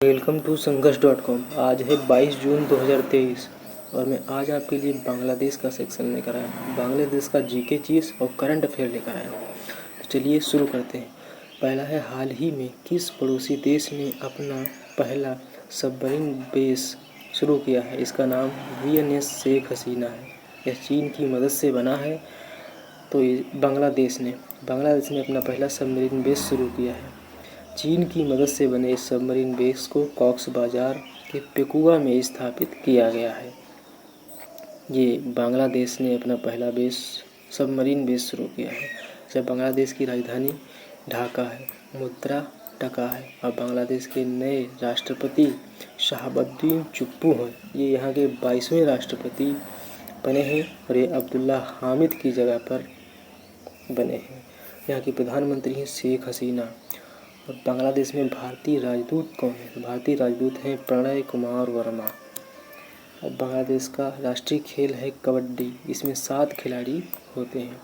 Welcome to संघर्ष.com। आज है 22 जून 2023 और मैं आज आपके लिए बांग्लादेश का सेक्शन लेकर आया हूँ। बांग्लादेश का जीके चीज़ और करंट अफेयर लेकर आया हूँ। तो चलिए शुरू करते हैं। पहला है, हाल ही में किस पड़ोसी देश ने अपना पहला सबमरीन बेस शुरू किया है? इसका नाम VNS शेख हसीना है। यह चीन की मदद से बना है। तो बांग्लादेश ने अपना पहला सबमरीन बेस शुरू किया है। चीन की मदद से बने इस सबमरीन बेस को कॉक्स बाजार के पेकुआ में स्थापित किया गया है। ये बांग्लादेश ने अपना पहला सबमरीन बेस शुरू किया है। जब बांग्लादेश की राजधानी ढाका है, मुद्रा टका है और बांग्लादेश के नए राष्ट्रपति शहाबुद्दीन चुप्पू हैं। ये यहाँ के 22वें राष्ट्रपति बने हैं और ये अब्दुल्ला हामिद की जगह पर बने हैं। यहाँ की प्रधानमंत्री हैं शेख हसीना। और बांग्लादेश में भारतीय राजदूत कौन है? भारतीय राजदूत हैं प्रणय कुमार वर्मा। और बांग्लादेश का राष्ट्रीय खेल है कबड्डी। इसमें 7 खिलाड़ी होते हैं।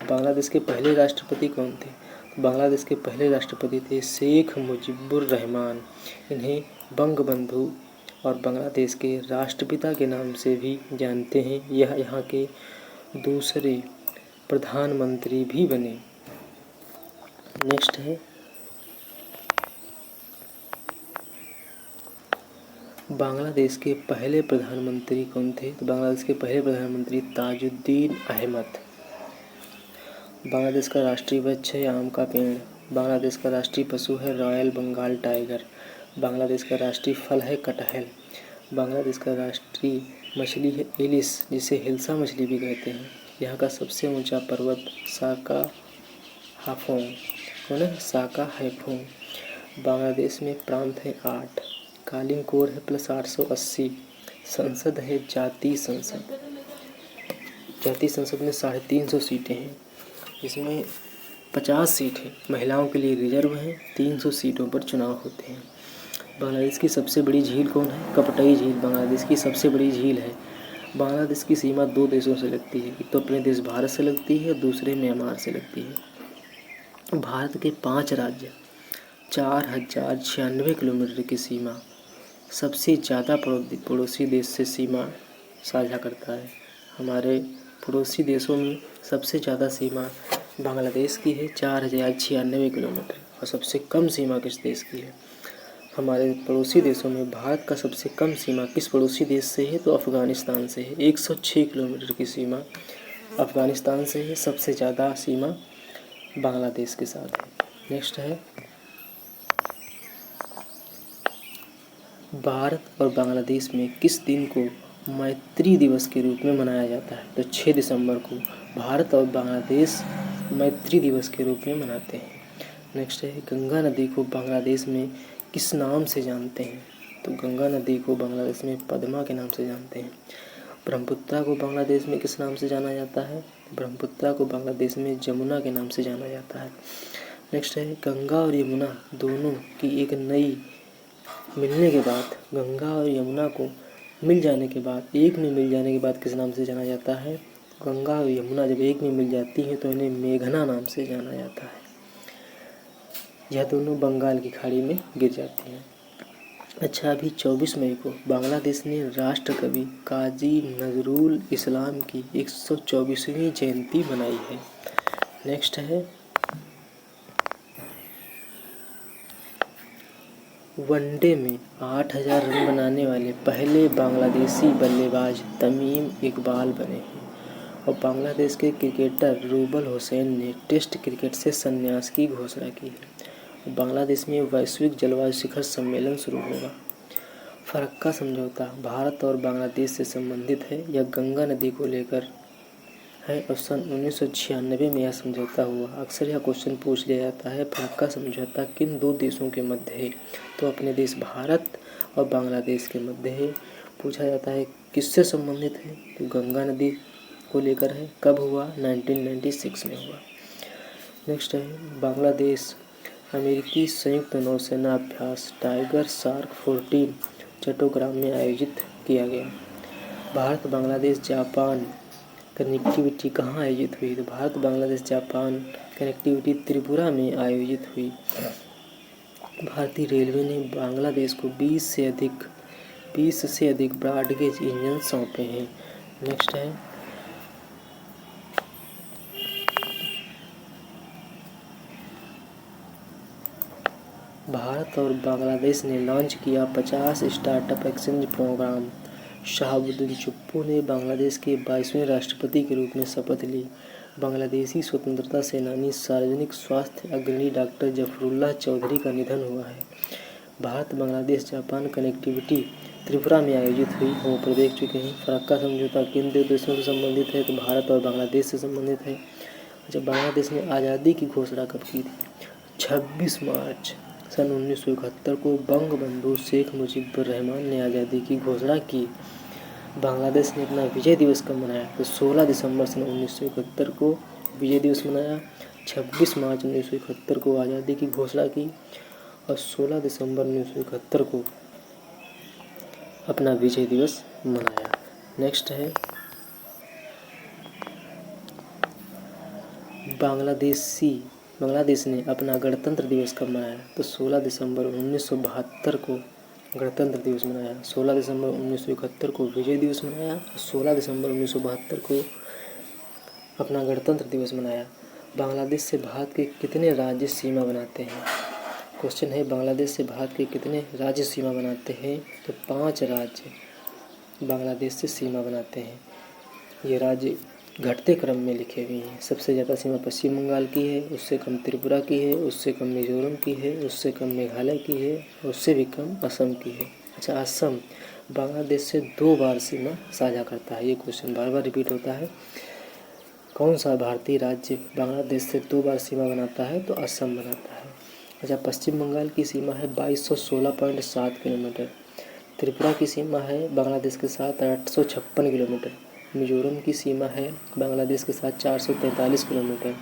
बांग्लादेश के पहले राष्ट्रपति कौन थे? तो बांग्लादेश के पहले राष्ट्रपति थे शेख मुजीबुर रहमान। इन्हें बंगबंधु और बांग्लादेश के राष्ट्रपिता के नाम से भी जानते हैं। यह यहाँ के दूसरे प्रधानमंत्री भी बने। नेक्स्ट है, बांग्लादेश के पहले प्रधानमंत्री कौन थे? तो बांग्लादेश के पहले प्रधानमंत्री ताजुद्दीन अहमद। बांग्लादेश का राष्ट्रीय वृक्ष है आम का पेड़। बांग्लादेश का राष्ट्रीय पशु है रॉयल बंगाल टाइगर। बांग्लादेश का राष्ट्रीय फल है कटहल। बांग्लादेश का राष्ट्रीय मछली है इलिस, जिसे हिल्सा मछली भी कहते हैं। यहाँ का सबसे ऊंचा पर्वत साका हाफोंग कौन है? साका हाफोंग। बांग्लादेश में प्रांत है 8। कालीन कोड है +880। संसद है जातीय संसद। जातीय संसद में 350 सीटें हैं, जिसमें 50 सीट हैं महिलाओं के लिए रिजर्व हैं। 300 सीटों पर चुनाव होते हैं। बांग्लादेश की सबसे बड़ी झील कौन है? कपटई झील बांग्लादेश की सबसे बड़ी झील है। बांग्लादेश की सीमा 2 देशों से लगती है। एक तो अपने देश भारत से लगती है और दूसरे म्यांमार से लगती है। भारत के 5 राज्य 4096 किलोमीटर की सीमा सबसे ज़्यादा पड़ोसी देश से सीमा साझा करता है। हमारे पड़ोसी देशों में सबसे ज़्यादा सीमा बांग्लादेश की है 4096 किलोमीटर। और सबसे कम सीमा किस देश की है? हमारे पड़ोसी देशों में भारत का सबसे कम सीमा किस पड़ोसी देश से है? तो अफ़गानिस्तान से है। 106 किलोमीटर की सीमा अफ़गानिस्तान से है। सबसे ज़्यादा सीमा बांग्लादेश के साथ है। नेक्स्ट है, भारत और बांग्लादेश में किस दिन को मैत्री दिवस के रूप में मनाया जाता है? तो 6 दिसंबर को भारत और बांग्लादेश मैत्री दिवस के रूप में मनाते हैं। नेक्स्ट है, गंगा नदी को बांग्लादेश में किस नाम से जानते हैं? तो गंगा नदी को बांग्लादेश में पद्मा के नाम से जानते हैं। ब्रह्मपुत्रा को बांग्लादेश में किस नाम से जाना जाता है? ब्रह्मपुत्रा को बांग्लादेश में जमुना के नाम से जाना जाता है। नेक्स्ट है, गंगा और यमुना दोनों की एक नई मिलने के बाद, गंगा और यमुना को मिल जाने के बाद, एक में मिल जाने के बाद किस नाम से जाना जाता है? गंगा और यमुना जब एक में मिल जाती हैं तो इन्हें मेघना नाम से जाना जाता है। यह दोनों बंगाल की खाड़ी में गिर जाती हैं। अच्छा, अभी 24 मई को बांग्लादेश ने राष्ट्रकवि काजी नजरुल इस्लाम की 124वीं जयंती मनाई है। नेक्स्ट है, वनडे में 8000 रन बनाने वाले पहले बांग्लादेशी बल्लेबाज तमीम इकबाल बने हैं। और बांग्लादेश के क्रिकेटर रूबल हुसैन ने टेस्ट क्रिकेट से संन्यास की घोषणा की है। बांग्लादेश में वैश्विक जलवायु शिखर सम्मेलन शुरू होगा। फरक्का समझौता भारत और बांग्लादेश से संबंधित है। यह गंगा नदी को लेकर है और सन 1996 में यह समझौता हुआ। अक्सर यह क्वेश्चन पूछ लिया जाता है, फरक्का समझौता किन 2 देशों के मध्य है? तो अपने देश भारत और बांग्लादेश के मध्य है। पूछा जाता है किससे संबंधित है? तो गंगा नदी को लेकर है। कब हुआ? 1996 में हुआ। नेक्स्ट है, बांग्लादेश अमेरिकी संयुक्त नौसेना अभ्यास टाइगर शार्क 14 चट्टोग्राम में आयोजित किया गया। भारत बांग्लादेश जापान कनेक्टिविटी कहाँ आयोजित हुई? तो भारत बांग्लादेश जापान कनेक्टिविटी त्रिपुरा में आयोजित हुई। भारतीय रेलवे ने बांग्लादेश को 20 से अधिक ब्रॉडगेज इंजन सौंपे हैं। नेक्स्ट है भारत और बांग्लादेश ने लॉन्च किया 50 स्टार्टअप एक्सचेंज प्रोग्राम। शहाबुद्दीन चुप्पू ने बांग्लादेश के 22वें राष्ट्रपति के रूप में शपथ ली। बांग्लादेशी स्वतंत्रता सेनानी सार्वजनिक स्वास्थ्य अग्रणी डॉक्टर जफरुल्लाह चौधरी का निधन हुआ है। भारत बांग्लादेश जापान कनेक्टिविटी त्रिपुरा में आयोजित हुई, हम ऊपर देख चुके हैं। फरक्का समझौता किन दो देशों से संबंधित है? तो भारत और बांग्लादेश से संबंधित है। जब बांग्लादेश ने आज़ादी की घोषणा कब की थी? 26 मार्च सन 1971 को बंगबंधु शेख मुजीबुर रहमान ने आज़ादी की घोषणा की। बांग्लादेश ने अपना विजय दिवस कब मनाया? तो 16 दिसंबर सन 1971 को विजय दिवस मनाया। 26 मार्च 1971 को आज़ादी की घोषणा की और 16 दिसंबर 1971 को अपना विजय दिवस मनाया। नेक्स्ट है बांग्लादेश ने अपना गणतंत्र दिवस कब मनाया? तो 16 दिसंबर 1972 को गणतंत्र दिवस मनाया। 16 दिसंबर 1971 को विजय दिवस मनाया। 16 दिसंबर 1972 को अपना गणतंत्र दिवस मनाया। बांग्लादेश से भारत के कितने राज्य सीमा बनाते हैं? क्वेश्चन है बांग्लादेश से भारत के कितने राज्य सीमा बनाते हैं? तो 5 राज्य बांग्लादेश से सीमा बनाते हैं। ये राज्य घटते क्रम में लिखे हुए हैं। सबसे ज़्यादा सीमा पश्चिम बंगाल की है, उससे कम त्रिपुरा की है, उससे कम मिजोरम की है, उससे कम मेघालय की है, उससे भी कम असम की है। अच्छा, असम बांग्लादेश से 2 बार सीमा साझा करता है। ये क्वेश्चन बार बार रिपीट होता है। कौन सा भारतीय राज्य बांग्लादेश से 2 बार सीमा बनाता है? तो असम बनाता है। अच्छा, पश्चिम बंगाल की सीमा है 2216.7 किलोमीटर। त्रिपुरा की सीमा है बांग्लादेश के साथ 856 किलोमीटर। मिजोरम की सीमा है बांग्लादेश के साथ 443 किलोमीटर।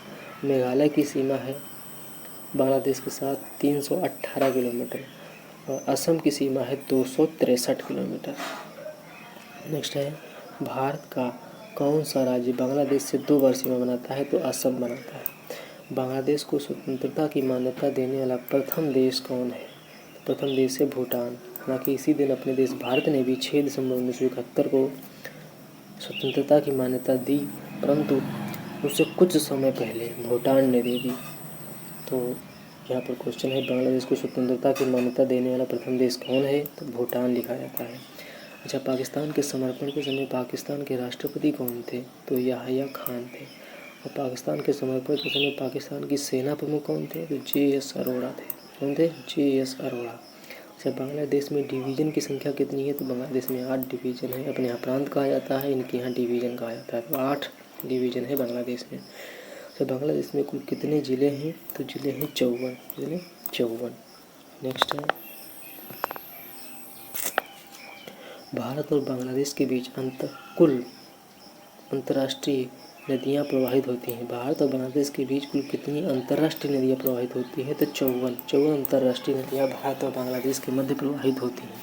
मेघालय की सीमा है बांग्लादेश के साथ 318 किलोमीटर और असम की सीमा है 263 किलोमीटर। नेक्स्ट है भारत का कौन सा राज्य बांग्लादेश से 2 बार सीमा बनाता है? तो असम बनाता है। बांग्लादेश को स्वतंत्रता की मान्यता देने वाला प्रथम देश कौन है? प्रथम देश है भूटान। हालांकि इसी दिन अपने देश भारत ने भी 6 दिसंबर 1971 को स्वतंत्रता की मान्यता दी, परंतु उससे कुछ समय पहले भूटान ने दे दी। तो यहाँ पर क्वेश्चन है बांग्लादेश को स्वतंत्रता की मान्यता देने वाला प्रथम देश कौन है? तो भूटान लिखा जाता है। अच्छा, पाकिस्तान के समर्पण के समय पाकिस्तान के राष्ट्रपति कौन थे? तो याहिया खान थे। और पाकिस्तान के समर्पण के समय पाकिस्तान की सेना प्रमुख कौन थे? तो JS अरोड़ा थे। कौन थे? JS अरोड़ा। अच्छा, बांग्लादेश में डिवीज़न की संख्या कितनी है? तो बांग्लादेश में 8 डिवीज़न है। अपने यहाँ प्रांत कहा जाता है, इनके यहाँ डिवीज़न कहा जाता है। तो 8 डिवीज़न है बांग्लादेश में। तो बांग्लादेश में कुल कितने ज़िले हैं? तो ज़िले हैं 54। ज़िले 54। नेक्स्ट है भारत और बांग्लादेश के बीच कुल अंतर्राष्ट्रीय नदियाँ प्रवाहित होती हैं। भारत और बांग्लादेश के बीच कुल कितनी अंतर्राष्ट्रीय नदियाँ प्रवाहित होती हैं? तो 54 अंतर्राष्ट्रीय नदियाँ भारत और बांग्लादेश के मध्य प्रवाहित होती हैं।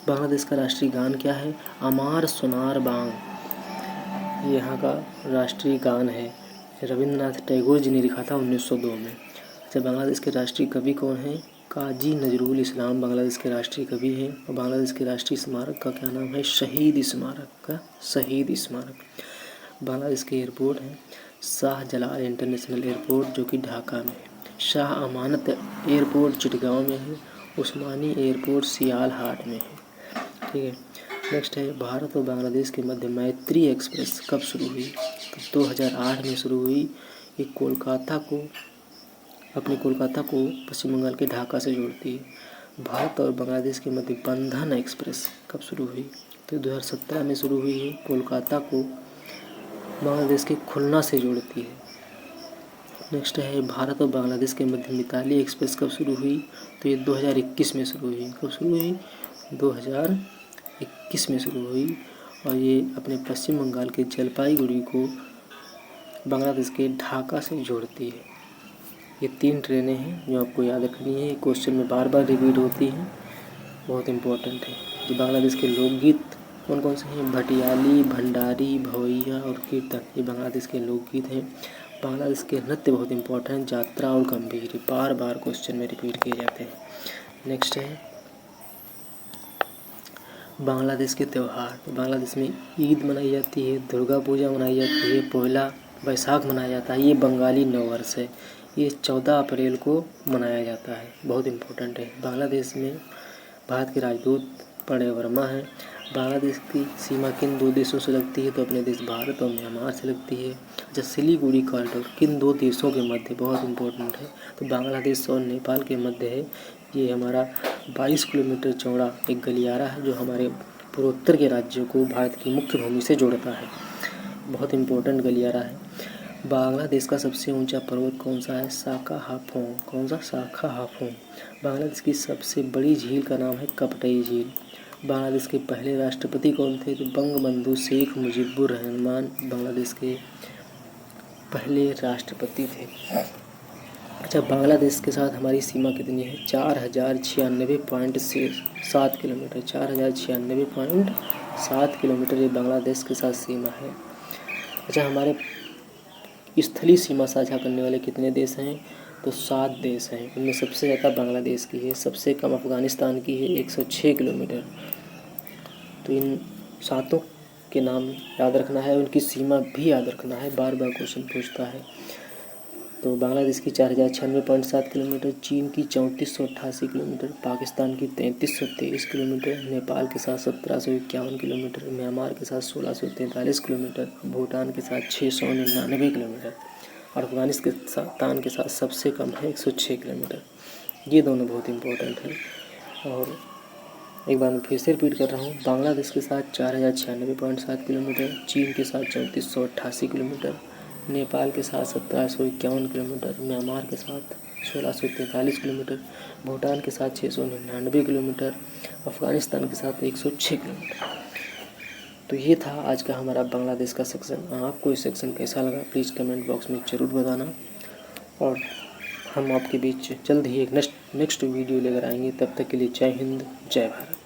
बांग्लादेश का राष्ट्रीय गान क्या है? अमार सोनार बांग, ये यहाँ का राष्ट्रीय गान है। रविंद्रनाथ टैगोर जी ने लिखा था 1902 में। अच्छा, बांग्लादेश के राष्ट्रीय कवि कौन हैं? काजी नजरुल इस्लाम बांग्लादेश के राष्ट्रीय कवि हैं। और बांग्लादेश के राष्ट्रीय स्मारक का क्या नाम है? शहीद स्मारक का शहीद स्मारक। बांग्लादेश के एयरपोर्ट हैं शाह जलाल इंटरनेशनल एयरपोर्ट जो कि ढाका में है। शाह अमानत एयरपोर्ट चिटगांव में है। उस्मानी एयरपोर्ट सियालहाट में है। ठीक है। नेक्स्ट है भारत और बांग्लादेश के मध्य मैत्री एक्सप्रेस कब शुरू हुई? तो 2008 में शुरू हुई। ये कोलकाता को पश्चिम बंगाल के ढाका से जोड़ती है। भारत और बांग्लादेश के मध्य बंधन एक्सप्रेस कब शुरू हुई? तो 2017 में शुरू हुई है। कोलकाता को बांग्लादेश के खुलना से जोड़ती है। नेक्स्ट है भारत और बांग्लादेश के मध्य मिताली एक्सप्रेस कब शुरू हुई? तो ये 2021 में शुरू हुई। कब शुरू हुई? 2021 में शुरू हुई और ये अपने पश्चिम बंगाल के जलपाईगुड़ी को बांग्लादेश के ढाका से जोड़ती है। ये 3 ट्रेनें हैं जो आपको याद रखनी है। क्वेश्चन में बार बार रिपीट होती हैं, बहुत इम्पोर्टेंट है। जो बांग्लादेश के लोकगीत कौन कौन से हैं? भटियाली, भंडारी, भवैया और कीर्तन, ये बांग्लादेश के लोकगीत हैं। बांग्लादेश के नृत्य बहुत इंपॉर्टेंट हैं, यात्रा और गंभीर, बार बार क्वेश्चन में रिपीट किए जाते हैं। नेक्स्ट है बांग्लादेश के त्यौहार। तो बांग्लादेश में ईद मनाई जाती है, दुर्गा पूजा मनाई जाती है, पोहला बैसाख मनाया जाता है। ये बंगाली नववर्ष है, ये 14 अप्रैल को मनाया जाता है, बहुत इम्पोर्टेंट है। बांग्लादेश में भारत के राजदूत प्रणय वर्मा हैं। बांग्लादेश की सीमा किन 2 देशों से लगती है? तो अपने देश भारत और म्यांमार से लगती है। अच्छा, सिलीगुड़ी कॉरिडोर किन 2 देशों के मध्य, बहुत इंपॉर्टेंट है, तो बांग्लादेश और नेपाल के मध्य है। ये हमारा 22 किलोमीटर चौड़ा एक गलियारा है जो हमारे पूर्वोत्तर के राज्यों को भारत की मुख्य भूमि से जोड़ता है, बहुत इंपॉर्टेंट गलियारा है। बांग्लादेश का सबसे ऊंचा पर्वत कौन सा है? साका हाफोंग। कौन सा? साका हाफोंग। बांग्लादेश की सबसे बड़ी झील का नाम है कपटई झील। बांग्लादेश के पहले राष्ट्रपति कौन थे? तो बंगबंधु शेख मुजीबुर रहमान बांग्लादेश के पहले राष्ट्रपति थे। अच्छा, बांग्लादेश के साथ हमारी सीमा कितनी है? 4096.7 किलोमीटर। 4096.7 किलोमीटर ये बांग्लादेश के साथ सीमा है। अच्छा, हमारे स्थलीय सीमा साझा करने वाले कितने देश हैं? तो 7 देश हैं। उनमें सबसे ज़्यादा बांग्लादेश की है, सबसे कम अफ़गानिस्तान की है 106 किलोमीटर। तो इन 7 के नाम याद रखना है, उनकी सीमा भी याद रखना है, बार बार क्वेश्चन पूछता है। तो बांग्लादेश की 4096.7 किलोमीटर, चीन की 3488 किलोमीटर, पाकिस्तान की 3323 किलोमीटर, नेपाल के साथ 1751 किलोमीटर, म्यांमार के साथ 1643 किलोमीटर, भूटान के साथ 699 किलोमीटर और अफगानिस्तान के साथ सबसे कम है 106 किलोमीटर। ये दोनों बहुत इंपॉर्टेंट हैं। और एक बार मैं फिर से रिपीट कर रहा हूँ, बांग्लादेश के साथ 4096.7 किलोमीटर, चीन के साथ 3488 किलोमीटर, नेपाल के साथ 1751 किलोमीटर, म्यांमार के साथ 1643 किलोमीटर, भूटान के साथ 699 किलोमीटर, अफ़गानिस्तान के साथ 106 किलोमीटर। तो ये था आज का हमारा बांग्लादेश का सेक्शन। आपको इस सेक्शन कैसा लगा प्लीज़ कमेंट बॉक्स में ज़रूर बताना, और हम आपके बीच जल्द ही एक नेक्स्ट वीडियो लेकर आएंगे। तब तक के लिए जय हिंद, जय भारत।